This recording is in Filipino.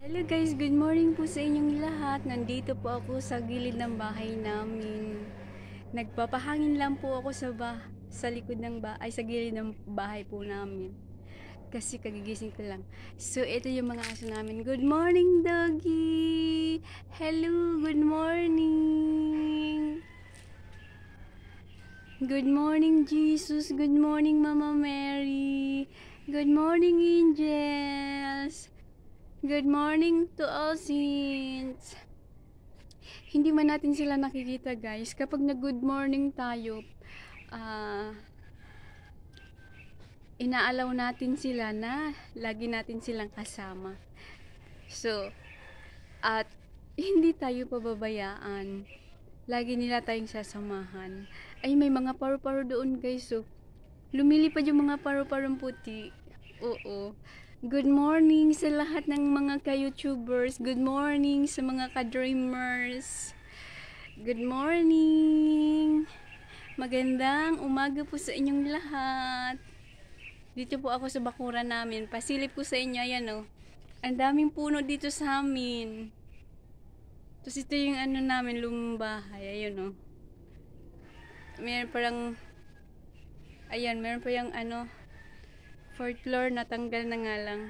Hello guys, good morning po sa inyong lahat. Nandito po ako sa gilid ng bahay namin. Nagpapahangin lang po ako sa likod ng bahay, sa gilid ng bahay po namin. Kasi kagigising ko lang. So, ito yung mga aso namin. Good morning, doggy! Hello, good morning! Good morning, Jesus! Good morning, Mama Mary! Good morning, angels! Good morning to all saints! Hindi man natin sila nakikita guys, kapag nag-good morning tayo, inaalaw natin sila na lagi natin silang kasama. So, at hindi tayo pababayaan. Lagi nila tayong sasamahan. Ay, may mga paru-paro doon guys. So, lumilipad yung mga paru-parong puti. Oo. Good morning sa lahat ng mga ka-YouTubers. Good morning sa mga ka-dreamers. Good morning. Magandang umaga po sa inyong lahat. Dito po ako sa bakuran namin. Pasilip ko sa inyo, ayan o. Ang daming puno dito sa amin. Tapos ito yung ano namin, lumbahay. Ayun o. Meron parang, ayan, meron pa yung ano, 4th floor, natanggal na nga lang.